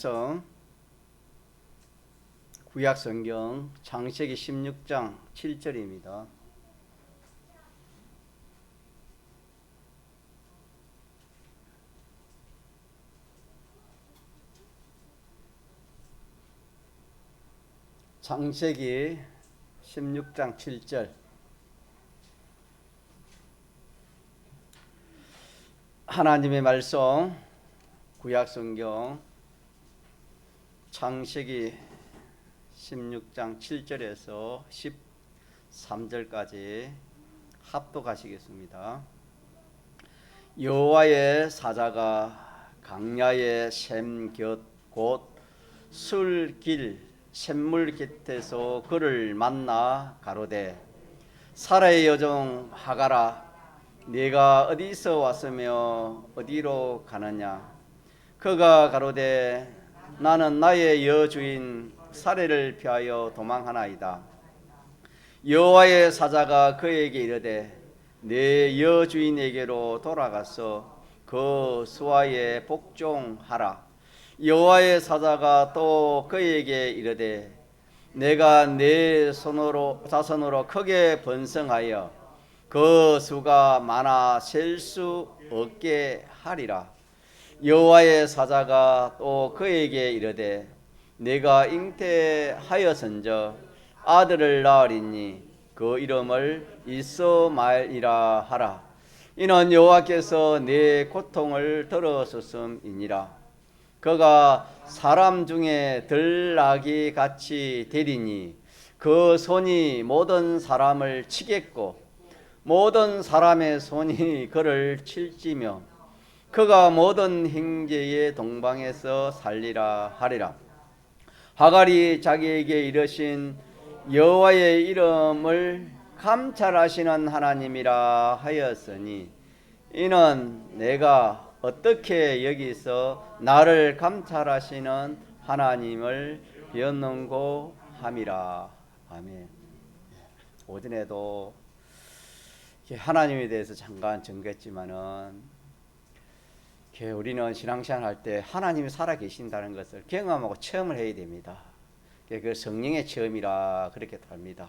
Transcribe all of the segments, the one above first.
성 구약성경 창세기 16장 7절입니다. 창세기 16장 7절. 하나님의 말씀 구약성경 창세기 16장 7절에서 13절까지 합독하시겠습니다. 여호와의 사자가 강야의 샘 곁 곧 술길 샘물 곁에서 그를 만나 가로되 사라의 여종 하가라 네가 어디서 왔으며 어디로 가느냐. 그가 가로되 나는 나의 여주인 사레를 피하여 도망하나이다. 여호와의 사자가 그에게 이르되 내 여주인에게로 돌아가서 그 수하에 복종하라. 여호와의 사자가 또 그에게 이르되 내가 내 자손으로 크게 번성하여 그 수가 많아 셀 수 없게 하리라. 여호와의 사자가 또 그에게 이르되 내가 잉태하여선저 아들을 낳으리니 그 이름을 이스마엘이라 하라. 이는 여호와께서 내 고통을 들으셨음이니라. 그가 사람 중에 들나귀 같이 되리니 그 손이 모든 사람을 치겠고 모든 사람의 손이 그를 칠지며 그가 모든 형제의 동방에서 살리라 하리라. 하갈이 자기에게 이르신 여호와의 이름을 감찰하시는 하나님이라 하였으니 이는 내가 어떻게 여기서 나를 감찰하시는 하나님을 비웃는고 함이라. 아멘. 오전에도 하나님에 대해서 잠깐 전개했지만은 우리는 신앙생활 할 때 하나님이 살아계신다는 것을 경험하고 체험을 해야 됩니다. 그 성령의 체험이라 그렇게 답니다.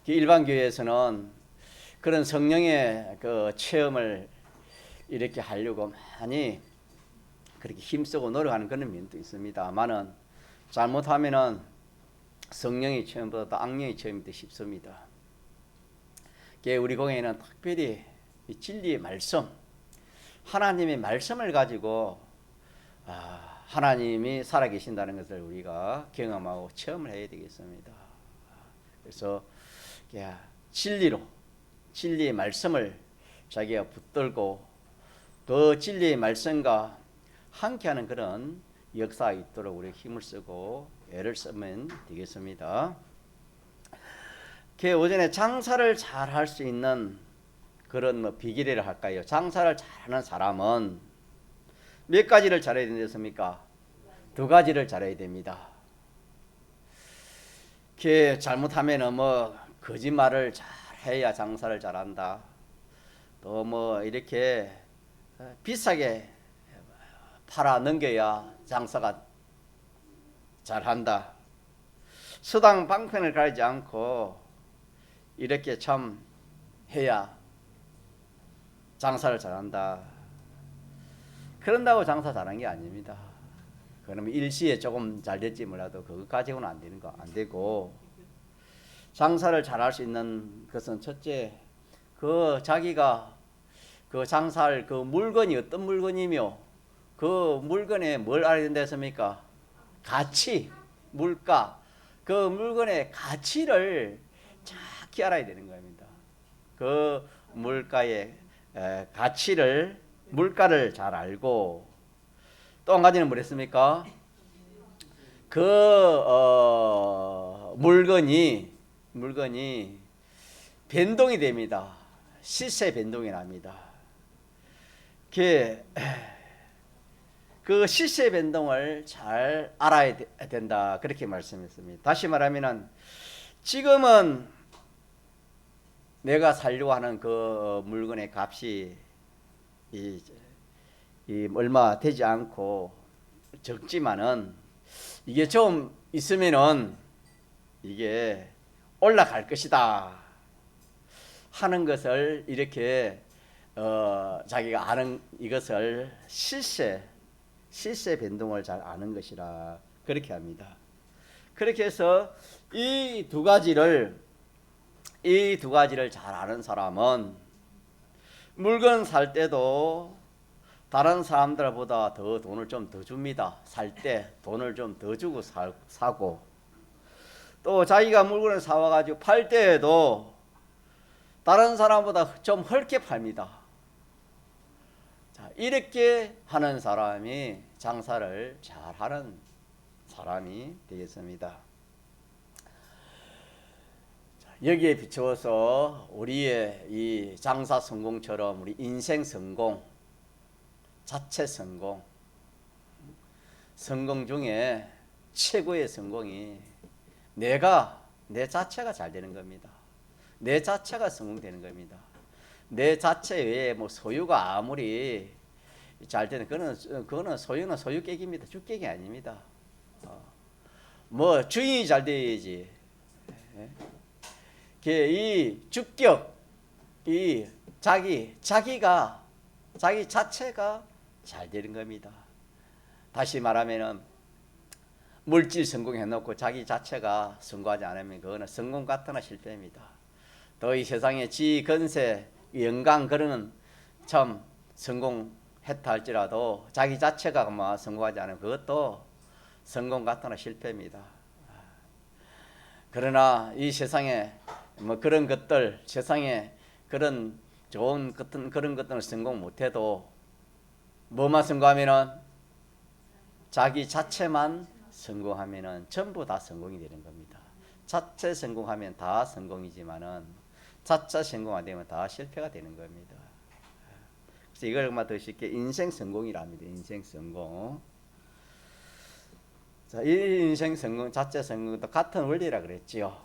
일반 교회에서는 그런 성령의 그 체험을 이렇게 하려고 많이 그렇게 힘쓰고 노력하는 그런 면도 있습니다만은 잘못하면은 성령의 체험보다 악령의 체험이 더 쉽습니다. 우리 공회는 특별히 이 진리의 말씀, 하나님의 말씀을 가지고 하나님이 살아계신다는 것을 우리가 경험하고 체험을 해야 되겠습니다. 그래서 진리의 말씀을 자기가 붙들고 그 진리의 말씀과 함께하는 그런 역사가 있도록 우리 힘을 쓰고 애를 쓰면 되겠습니다. 오전에 장사를 잘 할 수 있는 그런 비결이라 할까요? 장사를 잘하는 사람은 몇 가지를 잘해야 된다습니까? 두 가지를 잘해야 됩니다. 잘못하면은 거짓말을 잘 해야 장사를 잘한다. 또 이렇게 비싸게 팔아 넘겨야 장사가 잘한다. 수당 방편을 가리지 않고 이렇게 참 해야 장사를 잘한다. 그런다고 장사 잘한 게 아닙니다. 그러면 일시에 조금 잘 될지 몰라도 그것 가지고는 안 되고 장사를 잘할 수 있는 것은 첫째, 자기가 장사할 물건이 어떤 물건이며 그 물건에 뭘 알아야 된다 했습니까? 가치, 물가, 그 물건의 가치를 정확히 알아야 되는 겁니다. 그 물가의 물가를 잘 알고 또 한 가지는 뭐랬습니까? 물건이 변동이 됩니다. 시세 변동이 납니다. 그 시세 변동을 잘 알아야 된다 그렇게 말씀했습니다. 다시 말하면은 지금은 내가 살려고 하는 그 물건의 값이 얼마 되지 않고 적지만은 이게 좀 있으면은 이게 올라갈 것이다 하는 것을 이렇게 자기가 아는 이것을 실세 변동을 잘 아는 것이라 그렇게 합니다. 그렇게 해서 이 두 가지를 잘 아는 사람은 물건 살 때도 다른 사람들보다 더 돈을 좀 더 줍니다. 살 때 돈을 좀 더 주고 사고, 또 자기가 물건을 사와가지고 팔 때에도 다른 사람보다 좀 헐게 팝니다. 자, 이렇게 하는 사람이 장사를 잘하는 사람이 되겠습니다. 자, 여기에 비추어서 우리의 이 장사 성공처럼 우리 인생 성공, 자체 성공 중에 최고의 성공이 내 자체가 잘 되는 겁니다. 내 자체가 성공되는 겁니다. 내 자체 외에 뭐 소유가 아무리 잘 되는 그거는 소유는 소유객입니다. 주객이 아닙니다. 뭐 주인이 잘 돼야지. 이 주격, 이 자기 자체가 잘 되는 겁니다. 다시 말하면은 물질 성공해놓고 자기 자체가 성공하지 않으면 그거는 성공 같으나 실패입니다. 또 이 세상에 지 건세 영광 그런 참 성공했다 할지라도 자기 자체가 뭐 성공하지 않으면 그것도 성공 같으나 실패입니다. 그러나 이 세상에 뭐 그런 것들, 세상에 그런 좋은 그런 것들은 성공 못해도 뭐만 성공하면은 자기 자체만 성공하면은 전부 다 성공이 되는 겁니다. 자체 성공하면 다 성공이지만은 자체 성공 안 되면 다 실패가 되는 겁니다. 그래서 이걸 더 쉽게 인생 성공이라 합니다. 인생 성공. 자, 이 인생 성공, 자체 성공도 같은 원리라 그랬지요.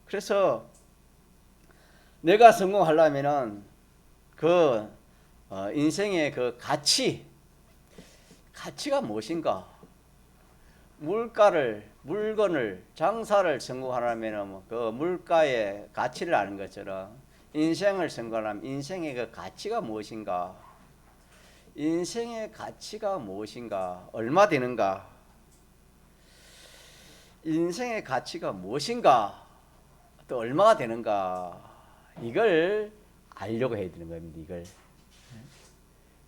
그래서 내가 성공하려면은 그 인생의 그 가치가 무엇인가? 물건을 장사를 성공하려면 그 물가의 가치를 아는 것처럼 인생을 성공하려면 인생의 그 가치가 무엇인가? 인생의 가치가 무엇인가? 얼마 되는가? 인생의 가치가 무엇인가? 또 얼마가 되는가? 이걸 알려고 해야 되는 겁니다. 이걸.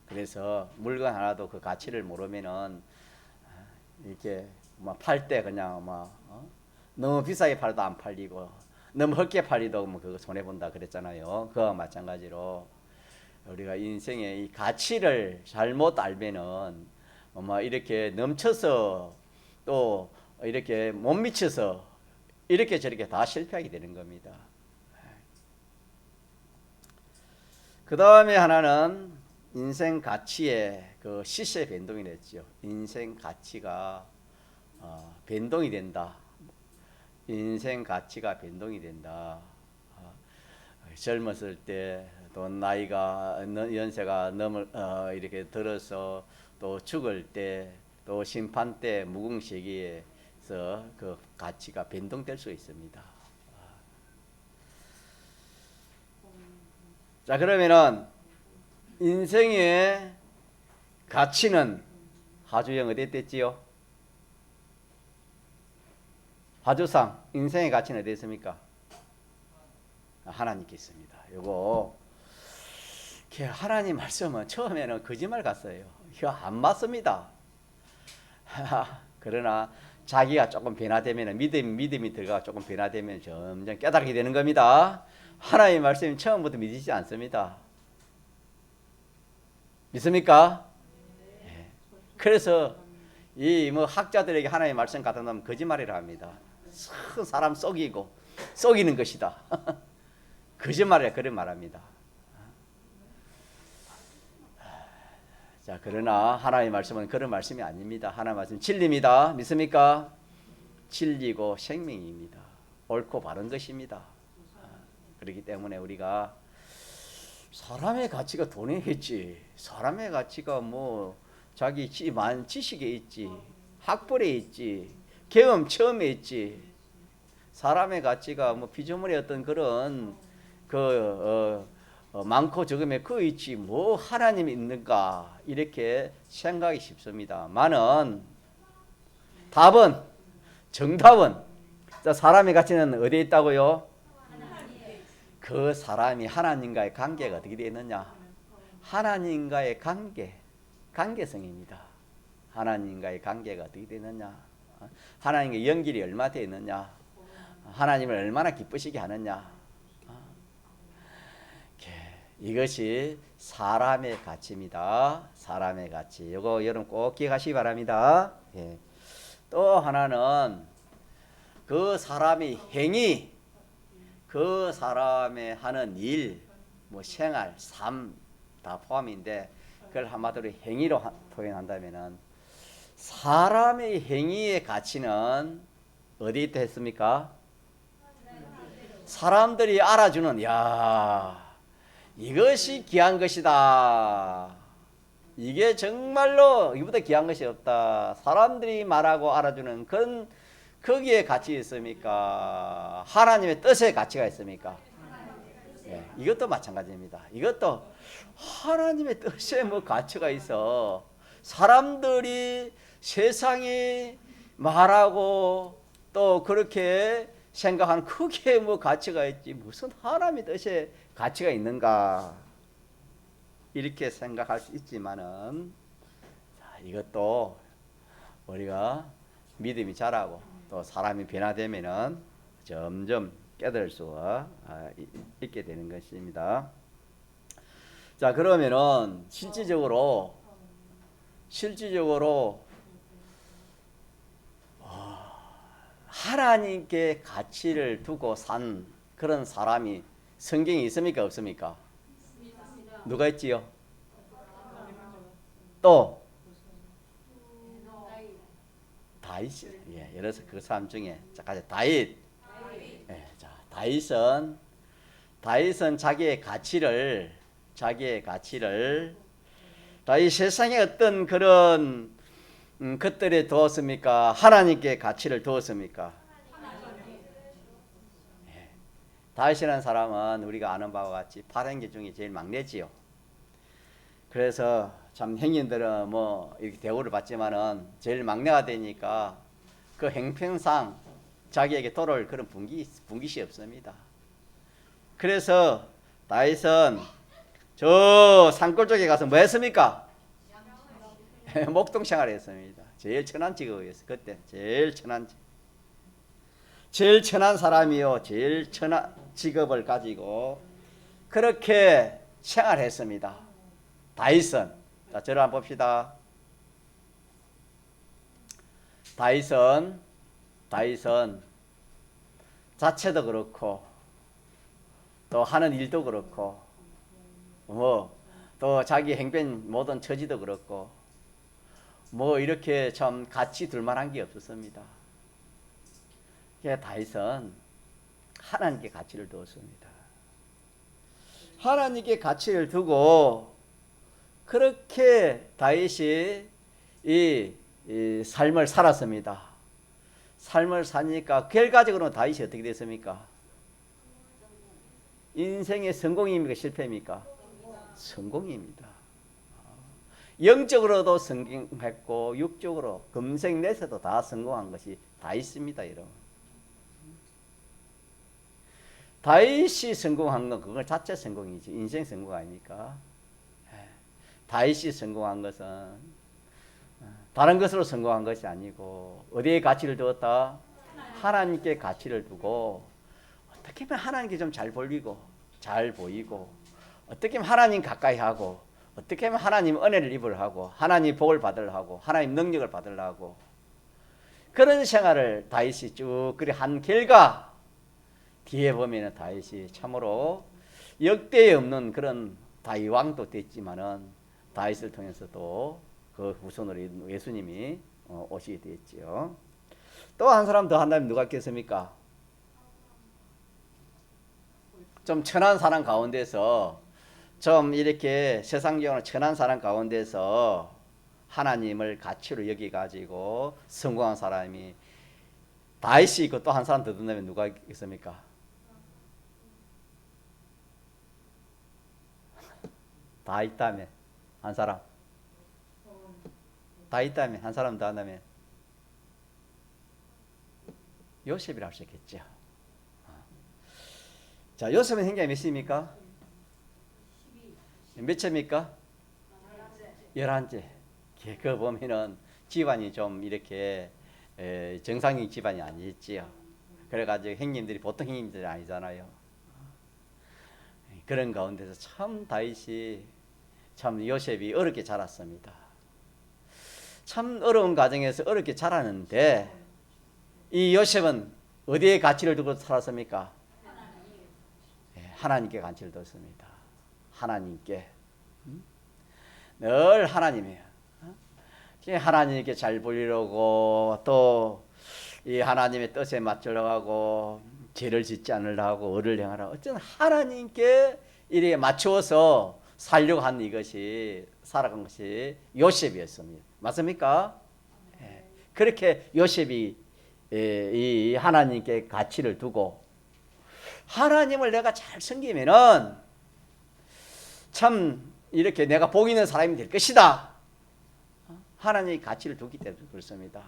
그래서 물건 하나도 그 가치를 모르면은 이렇게 팔 때 그냥 너무 비싸게 팔도 안 팔리고 너무 헐게 팔리도 뭐 그거 손해 본다 그랬잖아요. 그와 마찬가지로 우리가 인생의 이 가치를 잘못 알면은 이렇게 넘쳐서 또 이렇게 못 미쳐서 이렇게 저렇게 다 실패하게 되는 겁니다. 그 다음에 하나는 인생 가치의 그 시세 변동이 됐죠. 인생 가치가 변동이 된다. 인생 가치가 변동이 된다. 젊었을 때 또 나이가 연세가 이렇게 들어서 또 죽을 때 또 심판 때 무궁시기에서 그 가치가 변동될 수 있습니다. 자, 그러면은 인생의 가치는 하주영 어디 있댔지요? 하주상 인생의 가치는 어디 있습니까? 하나님께 있습니다. 요거 하나님 말씀은 처음에는 거짓말 같아요. 이거 안 맞습니다. 그러나 자기가 조금 변화되면 믿음이 들어가 조금 변화되면 점점 깨닫게 되는 겁니다. 하나님의 말씀이 처음부터 믿으시지 않습니다. 믿습니까? 네. 그래서 이 학자들에게 하나님의 말씀 갖다 놓으면 거짓말이라 합니다. 사람 속이는 것이다. 거짓말이라 그런 말합니다. 자, 그러나 하나님의 말씀은 그런 말씀이 아닙니다. 하나님의 말씀은 진리입니다. 믿습니까? 진리고 생명입니다. 옳고 바른 것입니다. 그렇기 때문에 우리가 사람의 가치가 돈에 있지, 사람의 가치가 자기 지식에 있지, 학벌에 있지, 경험 체험에 있지. 사람의 가치가 뭐 피조물의 어떤 그런 많고 적음에 그 있지 뭐 하나님이 있는가 이렇게 생각이 쉽습니다만은 정답은 사람의 가치는 어디에 있다고요? 그 사람이 하나님과의 관계가 어떻게 되어 있느냐? 하나님과의 관계성입니다. 하나님과의 관계가 어떻게 되어 있느냐? 하나님과 연결이 얼마나 되어 있느냐? 하나님을 얼마나 기쁘시게 하느냐? 이것이 사람의 가치입니다. 사람의 가치. 이거 여러분 꼭 기억하시기 바랍니다. 예. 또 하나는 그 사람의 행위, 그 사람의 하는 일, 뭐 생활, 삶 다 포함인데 그걸 한마디로 행위로 표현한다면은 사람의 행위의 가치는 어디에 있다 했습니까? 사람들이 알아주는 이것이 귀한 것이다. 이게 정말로 이보다 귀한 것이 없다. 사람들이 말하고 알아주는 그런 거기에 가치 있습니까? 하나님의 뜻에 가치가 있습니까? 네, 이것도 마찬가지입니다. 이것도 하나님의 뜻에 뭐 가치가 있어. 사람들이 세상이 말하고 또 그렇게 생각하는 그게 뭐 가치가 있지 무슨 하나님의 뜻에 가치가 있는가 이렇게 생각할 수 있지만은 이것도 우리가 믿음이 자라고 또 사람이 변화되면은 점점 깨달을 수가 있게 되는 것입니다. 자, 그러면은 실질적으로 하나님께 가치를 두고 산 그런 사람이 성경에 있습니까? 없습니까? 누가 있지요? 또 다윗. 예, 예를 들어서 그 사람 중에 다윗. 예, 자, 다윗은 자기의 가치를 다윗 세상에 어떤 그런 것들에 두었습니까? 하나님께 가치를 두었습니까? 예. 다윗이라는 사람은 우리가 아는 바와 같이 8형제 중에 제일 막내지요. 그래서 참 형님들은 뭐 이렇게 대우를 받지만은 제일 막내가 되니까 그 행편상 자기에게 돌아올 그런 분깃이 없습니다. 그래서 다윗은 저 산골 쪽에 가서 뭐 했습니까? 목동 생활을 했습니다. 제일 천한 직업이었어요. 그때 제일 천한 사람이요. 제일 천한 직업을 가지고 그렇게 생활했습니다. 다윗은 자, 저를 한번 봅시다. 다윗은 자체도 그렇고 또 하는 일도 그렇고 또 자기 행변 모든 처지도 그렇고 이렇게 참 같이 둘만한 게 없었습니다. 다윗은 하나님께 가치를 두었습니다. 하나님께 가치를 두고 그렇게 다윗이 이 삶을 살았습니다. 삶을 사니까 결과적으로는 다윗이 어떻게 됐습니까? 인생의 성공입니까? 실패입니까? 성공입니다. 영적으로도 성공했고 육적으로 금생내세도 다 성공한 것이 다윗입니다. 여러분. 다윗이 성공한 건 그걸 자체 성공이지 인생 성공 아닙니까? 다윗이 성공한 것은 다른 것으로 성공한 것이 아니고 어디에 가치를 두었다? 하나님께 가치를 두고 어떻게 하면 하나님께 좀 잘 보이고 어떻게 하면 하나님 가까이 하고 어떻게 하면 하나님 은혜를 입으려고 하나님 복을 받으려고 하나님 능력을 받으려고 그런 생활을 다윗이 쭉 그리 한 결과 뒤에 보면 다윗이 참으로 역대에 없는 그런 다윗 왕도 됐지만은 다윗을 통해서도 그 후손으로 예수님이 오시게 됐지요. 또 한 사람 더 한다면 누가 있겠습니까? 좀 천한 사람 가운데서 좀 이렇게 세상적으로 천한 사람 가운데서 하나님을 가치로 여기 가지고 성공한 사람이 다윗이 있고 또 한 사람 더 든다면 누가 있습니까? 다 있다면 한 사람, 다 있다면 한 사람 더 한다면 요셉이라 할 수 있겠죠. 자, 요셉은 행장이 몇 입니까? 몇 채입니까? 11째. 그 보면은 집안이 좀 이렇게 정상적인 집안이 아니지요. 그래가지고 형님들이 보통 형님들이 아니잖아요. 그런 가운데서 참 다윗이 참 요셉이 어렵게 자랐습니다. 참 어려운 가정에서 어렵게 자라는데 이 요셉은 어디에 가치를 두고 살았습니까? 하나님께 가치를 뒀습니다. 하나님께. 늘 하나님이에요. 하나님께 잘 보이려고 또 이 하나님의 뜻에 맞추려고 죄를 짓지 않으려고 의를 행하라. 어쨌든 하나님께 이렇게 맞추어서 살려고 한 이것이 살아간 것이 요셉이었습니다. 맞습니까? 그렇게 요셉이 이 하나님께 가치를 두고 하나님을 내가 잘 섬기면은 참 이렇게 내가 복 있는 사람이 될 것이다. 하나님의 가치를 두기 때문에 그렇습니다.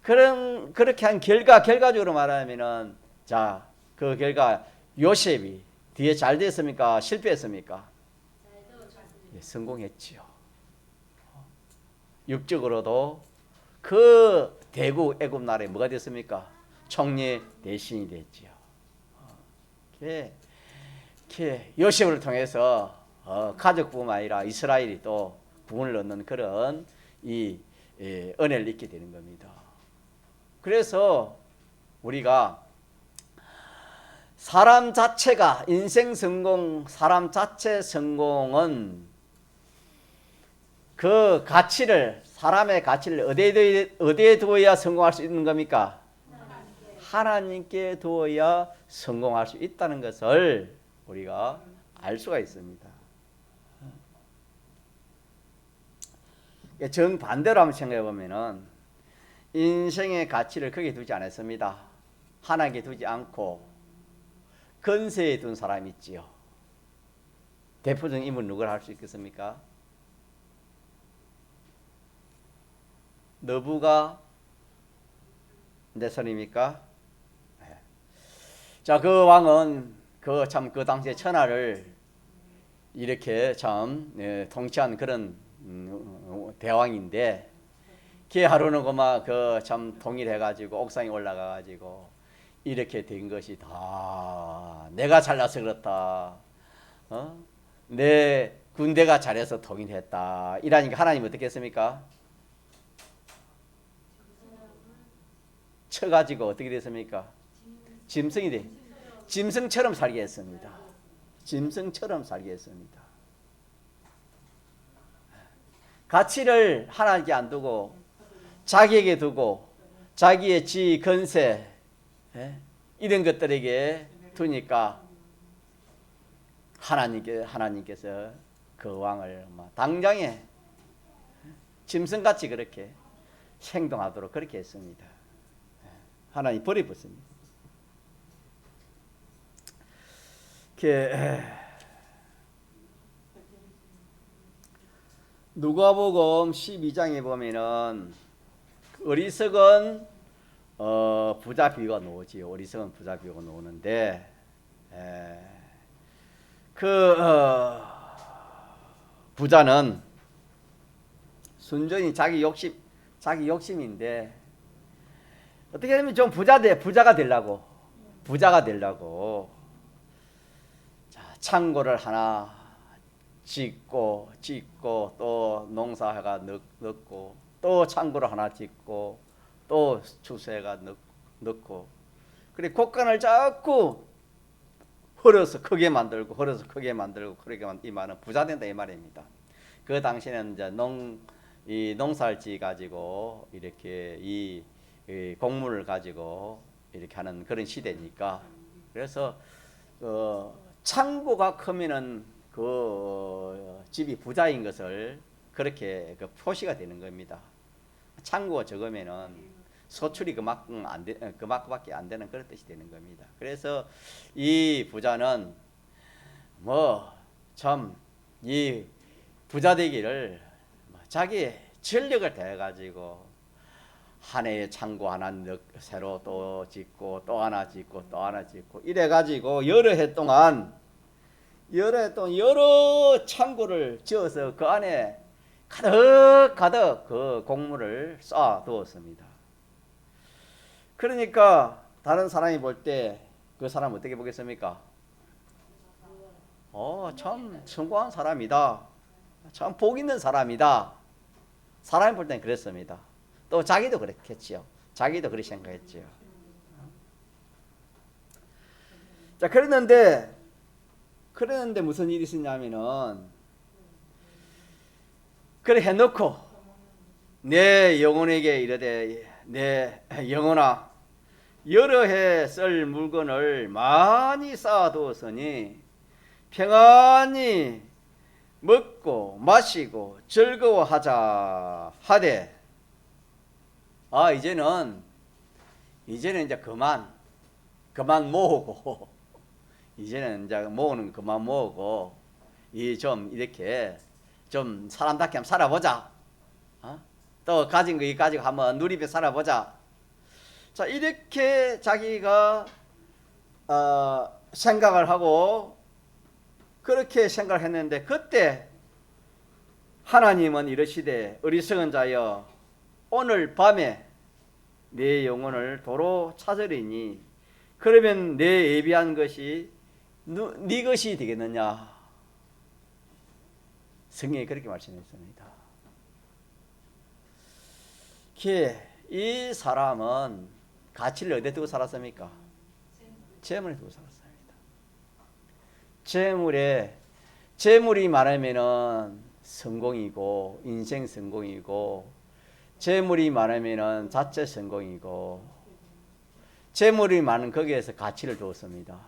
그렇게 한 결과적으로 말하면은 자, 그 결과 요셉이 뒤에 잘 됐습니까? 실패했습니까? 예, 성공했지요. 육적으로도 그 대국 애굽 나라에 뭐가 됐습니까? 총리 대신이 됐지요. 요셉을 통해서 가족뿐만 아니라 이스라엘이 또 구원을 얻는 그런 이 은혜를 잊게 되는 겁니다. 그래서 우리가 사람 자체가 인생 성공, 사람 자체 성공은 그 가치를 사람의 가치를 어디에 두어야 성공할 수 있는 겁니까? 하나님께 두어야 성공할 수 있다는 것을 우리가 알 수가 있습니다. 정반대로 한번 생각해 보면은 인생의 가치를 거기에 두지 않았습니다. 하나님께 두지 않고 건세에 둔 사람이 있지요. 대표적인 인물 누구를 할 수 있겠습니까? 너부가 네선입니까? 자, 그 왕은 그 당시에 천하를 이렇게 참 통치한 그런 대왕인데 걔 하루는 그만 그 참 통일해가지고 옥상에 올라가가지고 이렇게 된 것이 다 내가 잘나서 그렇다. 내 군대가 잘해서 통일했다. 이러니까 하나님 어떻게 했습니까? 쳐가지고 어떻게 됐습니까? 짐승이 돼. 짐승처럼 살게 했습니다. 짐승처럼 살게 했습니다. 가치를 하나님께 안 두고 자기에게 두고 자기의 지위, 건세 이런 것들에게 두니까 하나님께서 그 왕을 당장에 짐승같이 그렇게 행동하도록 그렇게 했습니다. 하나님 버려버렸습니다. 누가복음 12장에 보면은 어리석은 부자 비유가 나오지요. 어리석은 부자 비유가 나오는데 부자는 순전히 자기 욕심인데 어떻게 하면 좀 부자가 되려고 자, 창고를 하나 짓고 또 농사가 넣고 또 창고를 하나 짓고 또 추수해가 넣고 그래 곡간을 자꾸 헐어서 크게 만들고 그렇게 이 말은 부자 된다 이 말입니다. 그 당시에는 이제 이 농사를 지어 가지고 이렇게 이 곡물을 가지고 이렇게 하는 그런 시대니까 그래서 창고가 크면은 그 집이 부자인 것을 그렇게 그 표시가 되는 겁니다. 창고가 적으면은 소출이 그만큼 그만큼밖에 안 되는 그런 뜻이 되는 겁니다. 그래서 이 부자는 뭐 참 이 부자 되기를 자기 전력을 다해 가지고 한 해에 창고 하나 새로 또 짓고 또 하나 짓고 또 하나 짓고 이래 가지고 여러 해 동안 여러 창고를 지어서 그 안에 가득 그 곡물을 쌓아 두었습니다. 그러니까 다른 사람이 볼 때 그 사람 어떻게 보겠습니까? 참 성공한 사람이다. 참 복 있는 사람이다. 사람이 볼 때는 그랬습니다. 또 자기도 그랬겠지요. 자기도 그렇게 생각했지요. 자, 그랬는데 무슨 일이 있었냐면은 그래 해놓고 내 영혼에게 이르되 내 영혼아 여러 해 쓸 물건을 많이 쌓아두었으니 평안히 먹고 마시고 즐거워하자 하되 이제는 이제 그만 모으고 이제는 이제 모으는 거 그만 모으고 좀 이렇게 좀 사람답게 한번 살아보자. 또 가진 거 가지고 한번 누리며 살아보자. 자, 이렇게 자기가 생각을 하고 그렇게 생각했는데 그때 하나님은 이르시되 어리석은 자여 오늘 밤에 내 영혼을 도로 찾으리니 그러면 내 예비한 것이 네 것이 되겠느냐. 성경이 그렇게 말씀했습니다. 이 사람은 가치를 어디에 두고 살았습니까? 재물에 두고 살았습니다. 재물이 많으면은 성공이고 인생 성공이고 재물이 많으면은 자체 성공이고 재물이 많은 거기에서 가치를 두었습니다.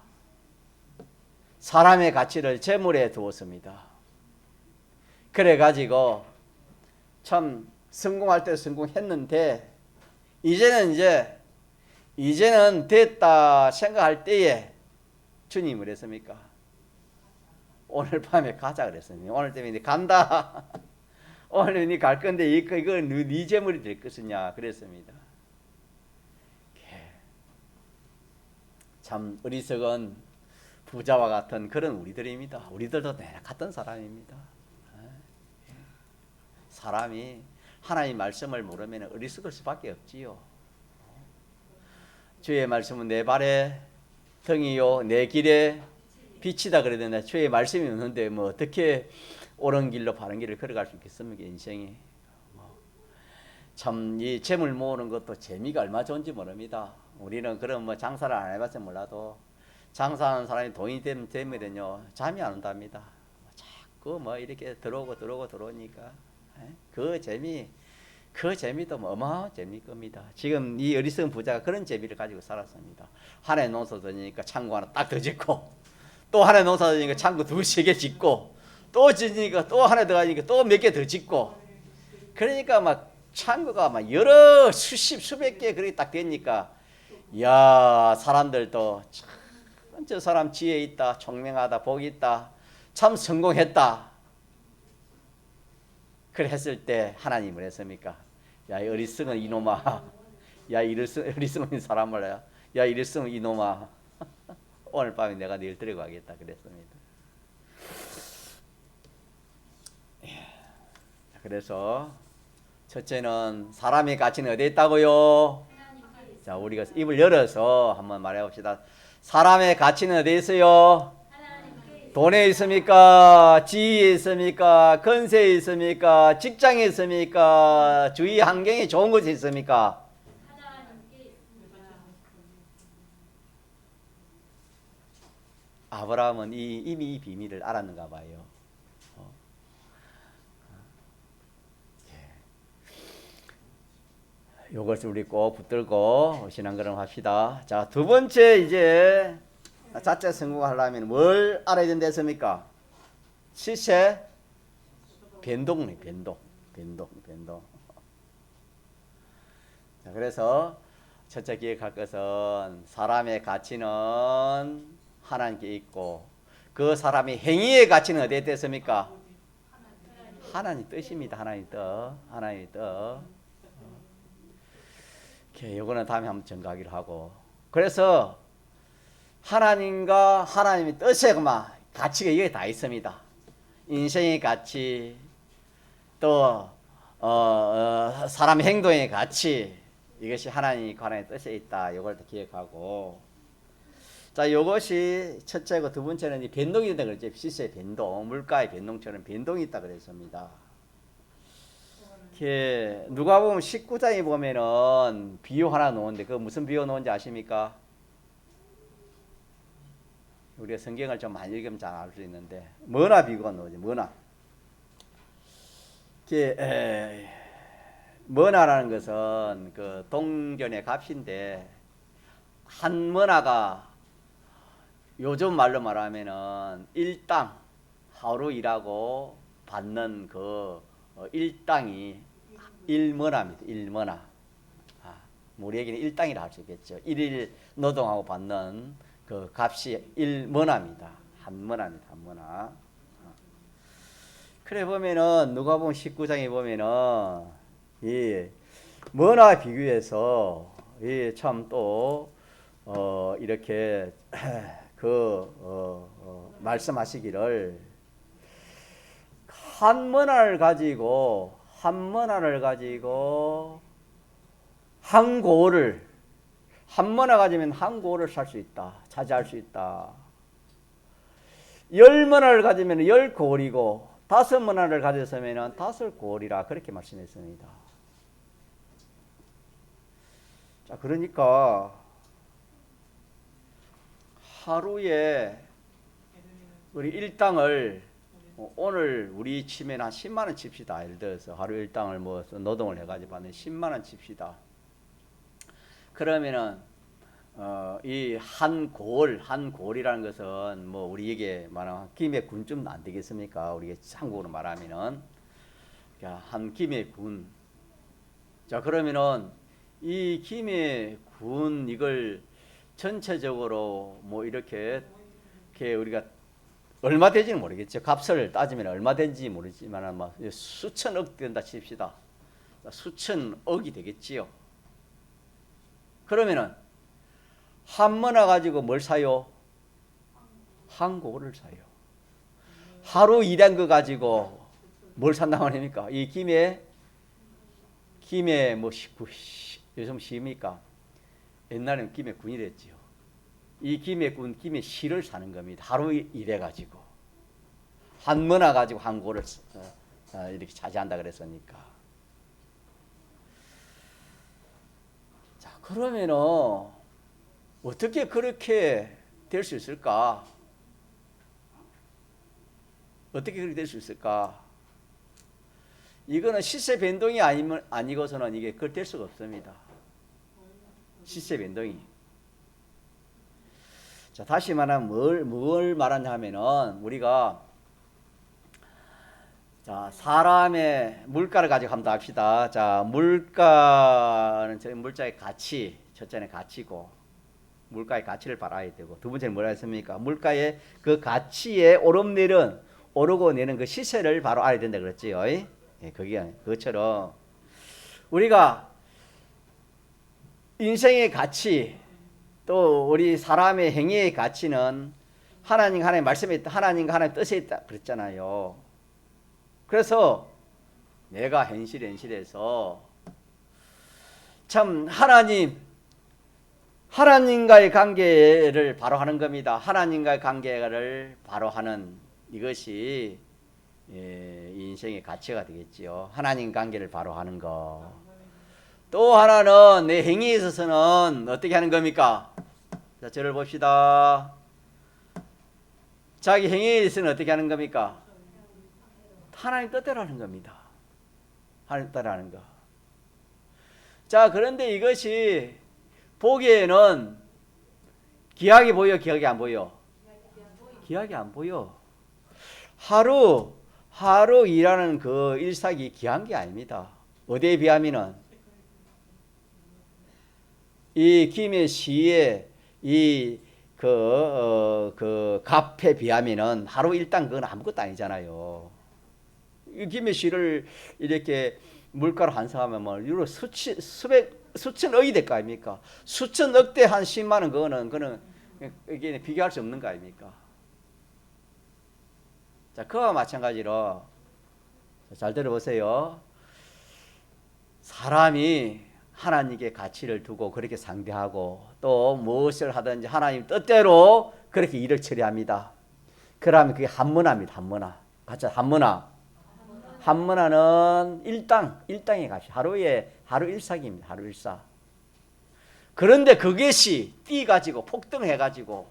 사람의 가치를 재물에 두었습니다. 그래가지고 참 성공할 때 성공했는데 이제는 됐다 생각할 때에 주님을 했습니까? 오늘 밤에 가자 그랬습니다. 오늘 때문에 간다. 오늘 니 갈 건데 이거 네 재물이 될 것이냐 그랬습니다. 참 어리석은 부자와 같은 그런 우리들입니다. 우리들도 같은 사람입니다. 사람이 하나님 말씀을 모르면 어리석을 수밖에 없지요. 주의 말씀은 내 발의 등이요 내 길에 빛이다 그러던데 주의 말씀이 없는데 뭐 어떻게 옳은 길로 바른 길을 걸어갈 수 있겠습니까? 인생이 참 이 재물 모으는 것도 재미가 얼마나 좋은지 모릅니다. 우리는 그런 뭐 장사를 안 해봤지 몰라도 장사하는 사람이 돈이 되면요 잠이 안 온답니다. 자꾸 뭐 이렇게 들어오니까 그 재미도 뭐 어마어마한 재미일 겁니다. 지금 이 어리석은 부자가 그런 재미를 가지고 살았습니다. 한 해 농사 지니까 창고 하나 딱 더 짓고 또 한 해 농사 지니까 창고 두세 개 짓고 또 짓니까 또 하나 더 가니까 또 몇 개 더 짓고 그러니까 막 창고가 막 여러 수백 개 그렇게 딱 되니까 야 사람들도 참 저 사람 지혜 있다 총명하다 복 있다 참 성공했다 그래 했을 때 하나님을 했습니까? 야 어리석은 이놈아 야 어리석은 사람을 야 어리석은 이놈아 오늘 밤에 내가 늘 데리고 가겠다 그랬습니다. 그래서 첫째는 사람의 가치는 어디에 있다고요? 자 우리가 입을 열어서 한번 말해 봅시다. 사람의 가치는 어디에 있어요? 돈에 있습니까? 지위에 있습니까? 건세에 있습니까? 직장에 있습니까? 주위 환경에 좋은 곳에 있습니까? 아브라함은 이미 이 비밀을 알았는가 봐요. 이것을 우리 꼭 붙들고 신앙걸음 합시다. 자, 두 번째 이제 자체 성공하려면 뭘 알아야 된다 했습니까? 시세, 변동네, 변동. 자, 그래서 첫째 기억할 것은 사람의 가치는 하나님께 있고 그 사람의 행위의 가치는 어디에 있습니까? 하나님 뜻입니다. 하나님 뜻. 오케이, 요거는 다음에 한번 전가하기로 하고. 그래서 하나님과 하나님의 뜻에 그만 가치가 여기 다 있습니다. 인생의 가치, 또 사람의 행동의 가치, 이것이 하나님과 하나님의 뜻에 있다. 이걸 기억하고. 자, 이것이 첫째고, 두 번째는 이 변동이 있다 그랬죠. 시세의 변동, 물가의 변동처럼 변동이 있다 그랬습니다. 누가 보면 19장에 보면은 비유 하나 놓은데 그 무슨 비유 놓은지 아십니까? 우리가 성경을 좀 많이 읽으면 잘 알 수 있는데 머나 비유가 나오죠. 머나라는 것은 그 동전의 값인데 한 머나가 요즘 말로 말하면은 일당 하루 일하고 받는 그 일당이 일머나입니다. 일머나. 우리에게는 일당이라 할 수 있겠죠. 일일 노동하고 받는 그 값이 일머나입니다. 한 머나입니다. 한 머나. 그래 보면은 누가 보면 19장에 보면은 이 머나 비교해서 이 참 또 이렇게 말씀하시기를 한 머나를 가지고 한 고를 한 머나 가지면 한 고를 살 수 있다. 차지할 수 있다. 10머나를 가지면 10고을이고 5머나를 가졌으면 5고을이라 그렇게 말씀했습니다. 자, 그러니까 하루에 우리 일당을 오늘 우리 치면 한 10만 원 칩시다. 예를 들어서 하루 일당을 뭐 노동을 해가지고 받는 10만 원 칩시다. 그러면은 이 한 고을이라는 것은 뭐 우리에게 말하면 김의 군쯤 안 되겠습니까? 우리가 한국어로 말하면은 한 김의 군. 자, 그러면은 이 김의 군 이걸 전체적으로 뭐 이렇게 우리가 얼마 되지는 모르겠죠. 값을 따지면 얼마 되는지 모르지만 뭐 수천억 된다 칩시다. 수천억이 되겠지요. 그러면은 한 머나 가지고 뭘 사요? 한 고를 사요. 하루 일한 거 가지고 뭘 산다고 합니까? 이 김에 뭐 요즘 시입니까? 옛날에는 김에 군이랬지요. 이 김에 김에 실을 사는 겁니다. 하루 일해 가지고 한 머나 가지고 한 고를 이렇게 차지한다 그랬으니까. 자, 그러면은 어떻게 그렇게 될 수 있을까? 어떻게 그렇게 될 수 있을까? 이거는 시세 변동이 아니고서는 이게 그걸 될 수가 없습니다. 시세 변동이. 자, 다시 말하면 뭘 말하냐 하면은 우리가 자, 사람의 물가를 가지고 한번 합시다. 자, 물가는 저희 물자의 가치, 첫째는 가치고 물가의 가치를 알아야 되고 두 번째는 뭐라 했습니까? 물가의 그 가치의 오름내리는 오르고 내는 그 시세를 바로 알아야 된다 그랬지요. 예, 그것처럼 우리가 인생의 가치 또 우리 사람의 행위의 가치는 하나님과 하나님의 말씀에 있다. 하나님과 하나님의 뜻에 있다 그랬잖아요. 그래서 내가 현실에서 참 하나님과의 관계를 바로 하는 겁니다. 하나님과의 관계를 바로 하는 이것이 인생의 가치가 되겠지요. 하나님 관계를 바로 하는 거. 또 하나는 내 행위에 있어서는 어떻게 하는 겁니까? 자, 저를 봅시다. 자기 행위에 있어서는 어떻게 하는 겁니까? 하나님 뜻대로 하는 겁니다. 하나님 뜻대로 하는 거. 자, 그런데 이것이 보기에는 기약이 보여, 기약이 안 보여? 기약이 안 보여. 하루 하루 일하는 그 일삭이 귀한 게 아닙니다. 어디에 비하면은 이 김해 시의 그 값에 비하면은 하루 일당 그건 아무것도 아니잖아요. 이 김해 시를 이렇게 물가로 환산하면 뭐 유로 수천억이 될 거 아닙니까? 수천억 대 한 10만 원 그거는 이게 비교할 수 없는 거 아닙니까? 자, 그와 마찬가지로 잘 들어보세요. 사람이 하나님께 가치를 두고 그렇게 상대하고 또 무엇을 하든지 하나님 뜻대로 그렇게 일을 처리합니다. 그러면 그게 한문화입니다. 한문화. 같이 한문화. 한문화는 일당의 값이 하루 일삭입니다. 하루 일삭. 그런데 그것이 뛰 가지고 폭등해 가지고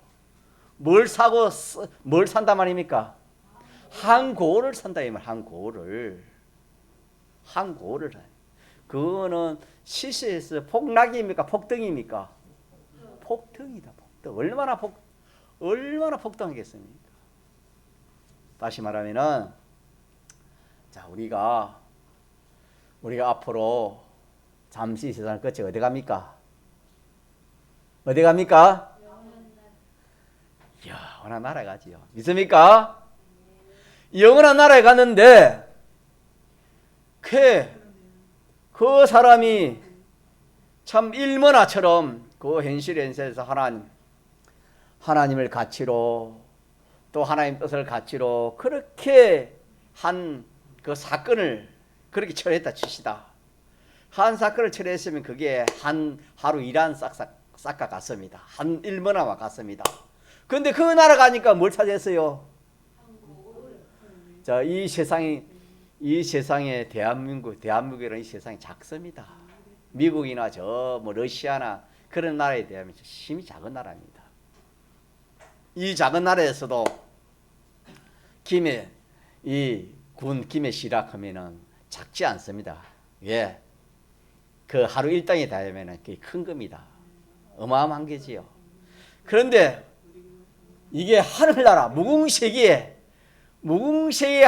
뭘 산단 말입니까? 한 고를 산다 이 말. 한 고를. 그거는 시세에서 폭락입니까? 폭등입니까? 폭등이다. 폭등. 얼마나 폭등하겠습니까? 다시 말하면은 자, 우리가 앞으로 잠시 세상을 끝에 어디 갑니까? 어디 갑니까? 영원한 나라에 가지요. 믿습니까? 영원한 나라에 갔는데 그 사람이 참 일문화처럼 그 현실 현세에서 하나님을 가치로 또 하나님 뜻을 가치로 그렇게 한 그 사건을 그렇게 처리했다 칩시다. 한 사건을 처리했으면 그게 한 하루 일한 싹과 같습니다. 한 일문화와 같습니다. 그런데 그 나라 가니까 뭘 차지했어요? 자, 이 세상에 대한민국이라는 이 세상이 작습니다. 미국이나 뭐 러시아나 그런 나라에 대하면 심히 작은 나라입니다. 이 작은 나라에서도 김해 시락하면은 작지 않습니다. 예. 그 하루 일당에 달하면은 그게 큰 겁니다. 어마어마한 게지요. 그런데 이게 하늘나라 무궁세기의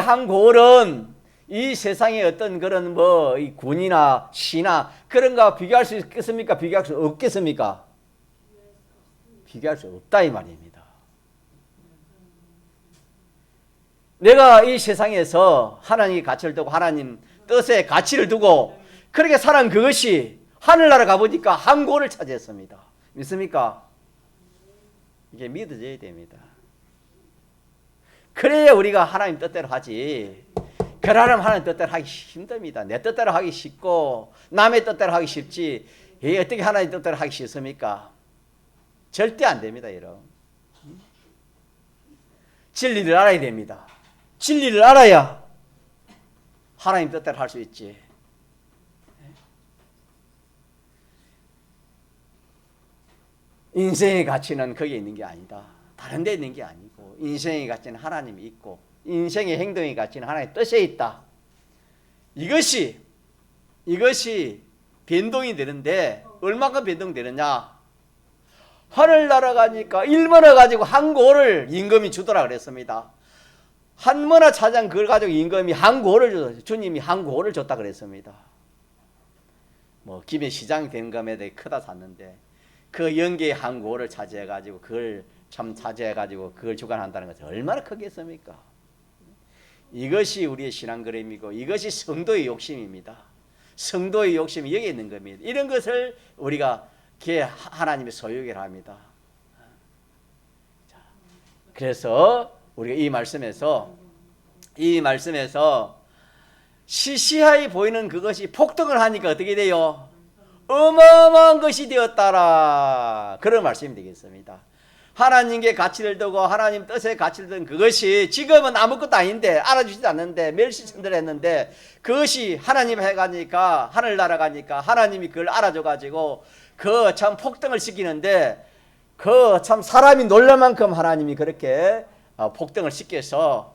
한 고을은 이 세상의 어떤 그런 이 군이나 시나 그런 거 비교할 수 있겠습니까? 비교할 수 없겠습니까? 비교할 수 없다 이 말입니다. 내가 이 세상에서 하나님의 가치를 두고 하나님 뜻에 가치를 두고 그렇게 살은 그것이 하늘나라 가보니까 한 고를 차지했습니다. 믿습니까? 이게 믿어져야 됩니다. 그래야 우리가 하나님 뜻대로 하지. 그러려면 하나님 뜻대로 하기 힘듭니다. 내 뜻대로 하기 쉽고 남의 뜻대로 하기 쉽지. 어떻게 하나님 뜻대로 하기 쉽습니까? 절대 안 됩니다, 여러분. 진리를 알아야 됩니다. 진리를 알아야 하나님 뜻대로 할 수 있지. 인생의 가치는 거기에 있는 게 아니다. 다른 데 있는 게 아니고 인생의 가치는 하나님이 있고 인생의 행동의 가치는 하나님의 뜻에 있다. 이것이 변동이 되는데 얼마큼 변동되느냐? 하늘나라 가니까 일문화 가지고 한 고를 임금이 주더라 그랬습니다. 한문화 차장 그걸 가지고 임금이 한 고를 줬어요. 주님이 한 고를 줬다 그랬습니다. 뭐 김해 시장이 된 금에 되게 크다 샀는데 그 연계의 한 고를 차지해가지고 그걸 주관한다는 것은 얼마나 크겠습니까? 이것이 우리의 신앙 그림이고 이것이 성도의 욕심입니다. 성도의 욕심이 여기 있는 겁니다. 이런 것을 우리가 하나님의 소유이라 합니다. 그래서 우리가 이 말씀에서 시시하게 보이는 그것이 폭등을 하니까 어떻게 돼요? 어마어마한 것이 되었다라. 그런 말씀이 되겠습니다. 하나님께 가치를 두고 하나님 뜻에 가치를 둔 그것이 지금은 아무것도 아닌데 알아주지도 않는데 멸시천대했는데 그것이 하나님 해가니까 하늘나라 가니까 하나님이 그걸 알아줘가지고 그 참 폭등을 시키는데 그 참 사람이 놀랄 만큼 하나님이 그렇게 폭등을 시켜서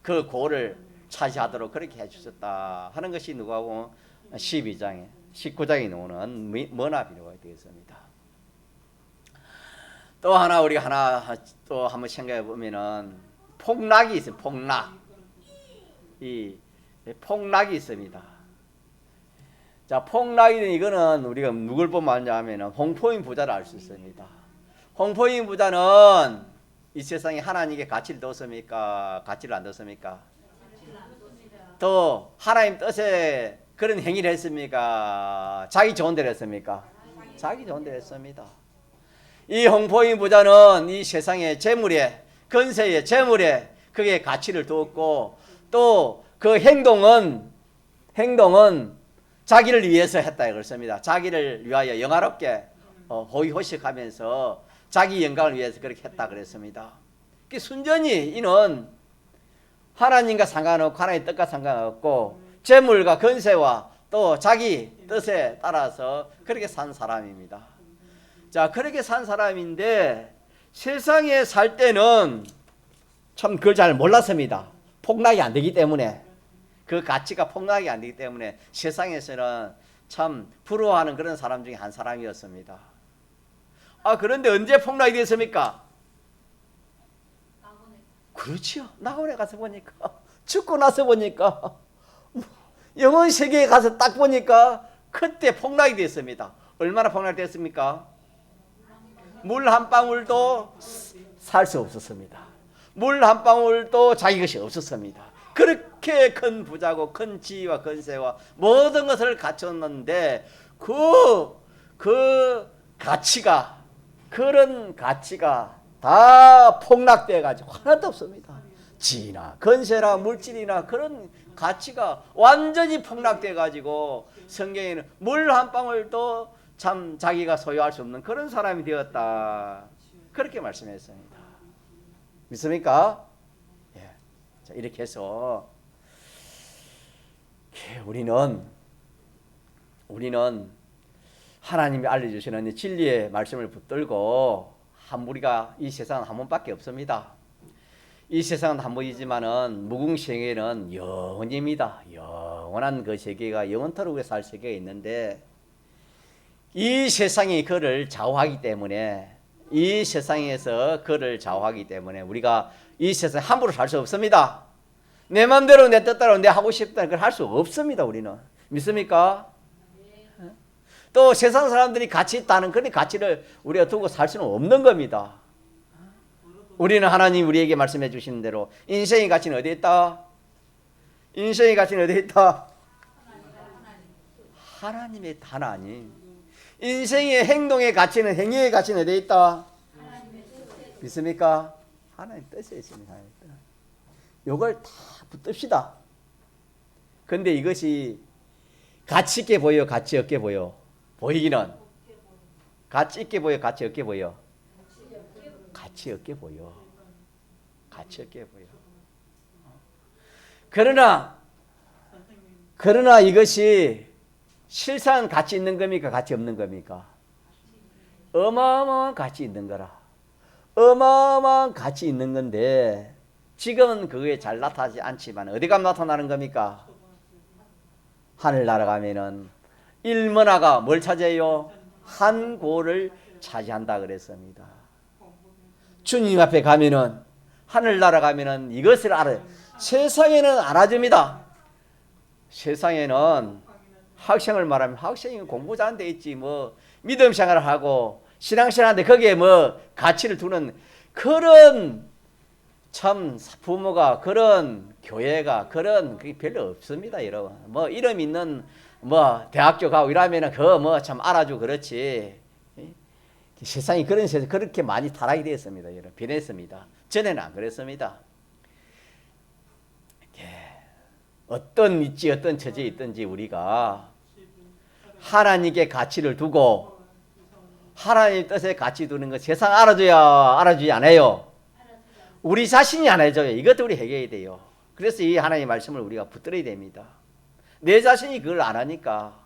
그 고를 차지하도록 그렇게 해주셨다 하는 것이 누가복음 19장에 나오는 문화비유가 되겠습니다. 또 하나 우리가 또 한번 생각해 보면은 폭락이 있어요. 이 폭락이 있습니다. 자, 폭락이 이거는 우리가 누굴 보면 알냐 하면은 홍포인 부자를 알 수 있습니다. 홍포인 부자는 이 세상에 하나님께 가치를 뒀습니까? 가치를 안 뒀습니까? 또 하나님 뜻에 그런 행위를 했습니까? 자기 좋은 대로 했습니까? 자기 좋은 대로 했습니다. 이 홍포인 부자는 이 세상의 재물에, 건세에, 재물에 그게 가치를 두었고, 또 그 행동은 자기를 위해서 했다 그렇습니다. 자기를 위하여 영화롭게 호의호식하면서 자기 영광을 위해서 그렇게 했다 그랬습니다. 순전히 이는 하나님과 상관없고 하나님의 뜻과 상관없고 재물과 건세와 또 자기 뜻에 따라서 그렇게 산 사람입니다. 자, 그렇게 산 사람인데 세상에 살 때는 참 그걸 잘 몰랐습니다. 폭락이 안 되기 때문에, 그 가치가 폭락이 안 되기 때문에 세상에서는 참 부러워하는 그런 사람 중에 한 사람이었습니다. 그런데 언제 폭락이 됐습니까? 그렇죠. 낙원에 가서 보니까, 죽고 나서 보니까, 영혼 세계에 가서 딱 보니까 그때 폭락이 됐습니다. 얼마나 폭락이 됐습니까? 물 한 방울도 살 수 없었습니다. 물 한 방울도 자기 것이 없었습니다. 그렇게 큰 부자고 큰 지위와 건세와 모든 것을 갖췄는데 그 가치가, 그런 가치가 다 폭락돼 가지고 하나도 없습니다. 지위나 건세나 물질이나 그런 가치가 완전히 폭락돼 가지고 성경에는 물 한 방울도 참 자기가 소유할 수 없는 그런 사람이 되었다, 그렇게 말씀했습니다. 믿습니까? 예. 자, 이렇게 해서 우리는 하나님이 알려주시는 진리의 말씀을 붙들고, 우리가 이 세상은 한 번밖에 없습니다. 이 세상은 한 번이지만은 무궁세계는 영원입니다. 영원한 그 세계가 영원토록 살 세계가 있는데, 이 세상이 그를 좌우하기 때문에, 이 세상에서 그를 좌우하기 때문에 우리가 이 세상에 함부로 살 수 없습니다. 내 마음대로 내 뜻대로 내 하고 싶다 그걸 할 수 없습니다. 우리는. 믿습니까? 또 세상 사람들이 가치 있다는 그런 가치를 우리가 두고 살 수는 없는 겁니다. 우리는 하나님 우리에게 말씀해 주시는 대로 인생의 가치는 어디에 있다? 인생의 가치는 어디에 있다? 하나님의 하나님. 인생의 행동의 가치는, 행위의 가치는 어디에 있다? 믿습니까? 하나님 뜻에 있습니다. 이걸 다 붙듭시다. 근데 이것이 가치 있게 보여, 가치 없게 보여? 보이기는 가치 있게 보여, 가치 없게 보여? 가치 없게 보여. 가치 없게 보여. 그러나 이것이 실상 가치 있는 겁니까? 가치 없는 겁니까? 어마어마한 가치 있는 거라. 어마어마한 가치 있는 건데 지금은 그게 잘 나타나지 않지만 어디 가면 나타나는 겁니까? 하늘나라 가면은 일문화가 뭘 차지해요? 한 고를 차지한다 그랬습니다. 주님 앞에 가면은, 하늘나라 가면은 이것을 알아요. 세상에는 알아줍니다. 세상에는 학생을 말하면 학생이 공부 잘하는 데 있지, 뭐 믿음 생활을 하고 신앙생활하는데 거기에 뭐 가치를 두는 그런 참 부모가, 그런 교회가, 그런 그게 별로 없습니다, 여러분. 뭐 이름 있는 뭐 대학교 가고 이러면은 그거 뭐 참 알아주고 그렇지. 세상이 그런 세상 그렇게 많이 타락이 되었습니다, 여러분. 변했습니다. 전에는 안 그랬습니다. 어떤 위치, 어떤 처지에 있든지 우리가 하나님께 가치를 두고 하나님 뜻에 가치 두는 것 세상 알아주지 않아요. 우리 자신이 알아줘요. 이것도 우리 해결해야 돼요. 그래서 이 하나님의 말씀을 우리가 붙들어야 됩니다. 내 자신이 그걸 안 하니까,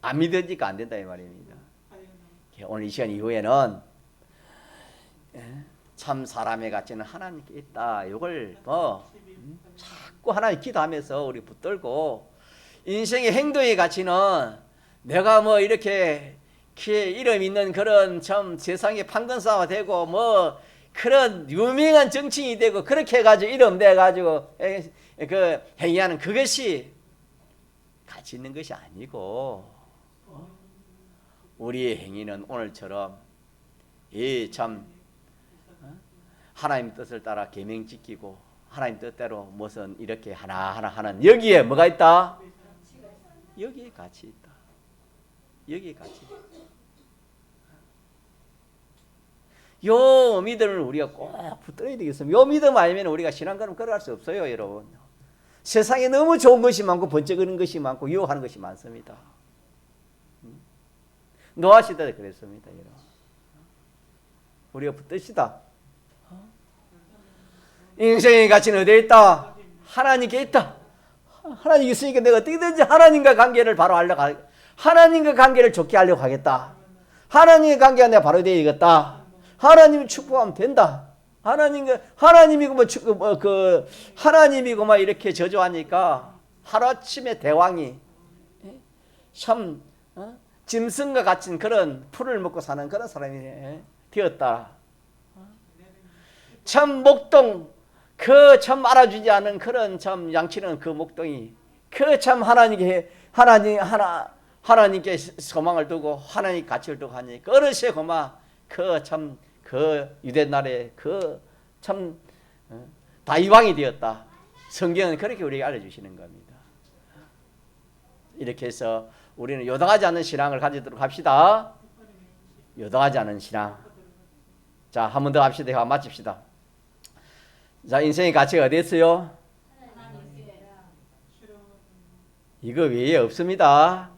안 믿으니까 안 된다 이 말입니다. 오늘 이 시간 이후에는 참 사람의 가치는 하나님께 있다. 이걸 자꾸 하나님 기도하면서 우리 붙들고, 인생의 행동의 가치는 내가 뭐 이렇게 이름 있는 그런 참 세상에 판건사가 되고 뭐 그런 유명한 정치인이 되고 그렇게 해가지고 이름 내가지고 그 행위하는 그것이 가치 있는 것이 아니고 우리의 행위는 오늘처럼 이 참 하나님 뜻을 따라 계명 지키고 하나님 뜻대로 무슨 이렇게 하나하나 하는 여기에 뭐가 있다? 여기에 가치 있다. 여기에 가치 있다. 요 믿음을 우리가 꼭 붙들어야 되겠습니다. 요 믿음 아니면 우리가 신앙걸음 걸어갈 수 없어요, 여러분. 세상에 너무 좋은 것이 많고 번쩍이는 것이 많고 유혹하는 것이 많습니다. 노아 시대에 그랬습니다, 여러분. 우리가 붙듭시다. 인생의 가치는 어디에 있다? 하나님께 있다. 하나님 있으니까 내가 어떻게든지 하나님과 관계를 바로 하려고 하나님과 관계를 좋게 하려고 하겠다. 하나님의 관계가 내가 바로 되어야겠다. 하나님이 축복하면 된다. 하나님이고 하나님이고 막 이렇게 저주하니까 하루아침에 대왕이 참 짐승과 같은 그런 풀을 먹고 사는 그런 사람이 되었다. 참 목동 그 참 알아주지 않은 그런 참 양치는 그 목동이 그 참 하나님께 소망을 두고 하나님 가치를 두고 하니까 어르신 고마 그 유대 나라의 그 참 다이왕이 되었다. 성경은 그렇게 우리에게 알려주시는 겁니다. 이렇게 해서 우리는 요동하지 않는 신앙을 가지도록 합시다. 요동하지 않는 신앙. 자, 한 번 더 합시다. 대화 마칩시다. 자, 인생의 가치가 어디 있어요? 이거 외에 없습니다.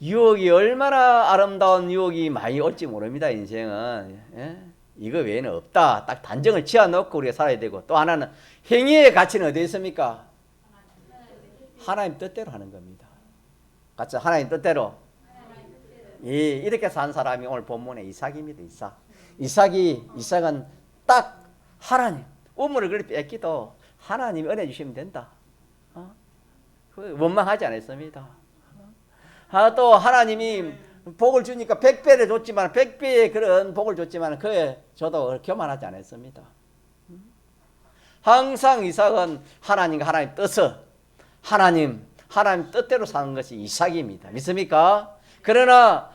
유혹이 얼마나 아름다운 유혹이 많이 올지 모릅니다. 인생은. 예? 이거 외에는 없다. 딱 단정을 지어놓고 우리가 살아야 되고 또 하나는 행위의 가치는 어디에 있습니까? 하나님 뜻대로 하는 겁니다. 같이 하나님 뜻대로. 예, 이렇게 산 사람이 오늘 본문의 이삭입니다. 이삭은 딱 하나님 우물을 그리 뺏기도 하나님이 은혜 주시면 된다. 원망하지 않았습니다. 또 하나님이 복을 주니까 100배를 줬지만 100배의 그런 복을 줬지만 그에 저도 교만하지 않았습니다. 항상 이삭은 하나님 뜻을 하나님 뜻대로 사는 것이 이삭입니다. 믿습니까? 그러나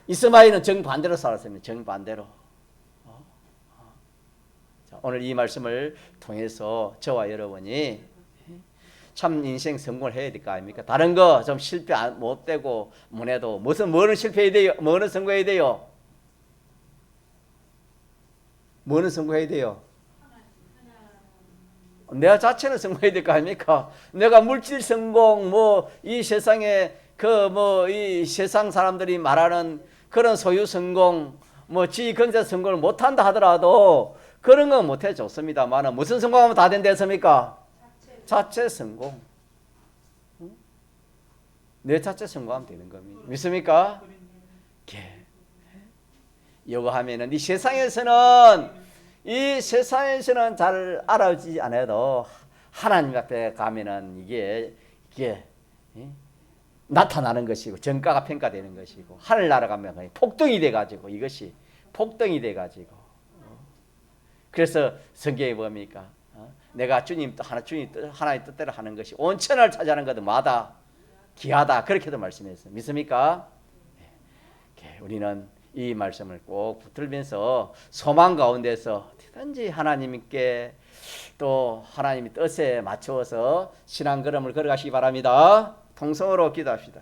이스마엘은 정반대로 살았습니다. 정반대로. 자, 오늘 이 말씀을 통해서 저와 여러분이 참 인생 성공을 해야 될 거 아닙니까? 다른 거 좀 실패 못 되고 뭐래도 뭐는 실패해야 돼요? 뭐는 성공해야 돼요? 뭐는 성공해야 돼요? 내가 자체는 성공해야 될 거 아닙니까? 내가 물질 성공 이 세상에 이 세상 사람들이 말하는 그런 소유 성공 지위 경제 성공을 못 한다 하더라도 그런 건 못해 좋습니다만 무슨 성공하면 다 된다 했습니까? 자체 성공. 내 자체 성공하면 되는 겁니다. 믿습니까? 이거 하면은 이 세상에서는 잘 알아주지 않아도 하나님 앞에 가면은 이게 나타나는 것이고 정가가 평가되는 것이고 하늘나라 가면 폭등이 돼가지고 이것이 폭등이 돼가지고 그래서 성경에 뭡니까? 내가 하나님 뜻대로 하는 것이 온천을 차지하는 것도 마다 귀하다 그렇게도 말씀했어요. 믿습니까? 우리는 이 말씀을 꼭 붙들면서 소망 가운데서 어디든지 하나님께 또 하나님의 뜻에 맞추어서 신앙 걸음을 걸어가시기 바랍니다. 통성으로 기도합시다.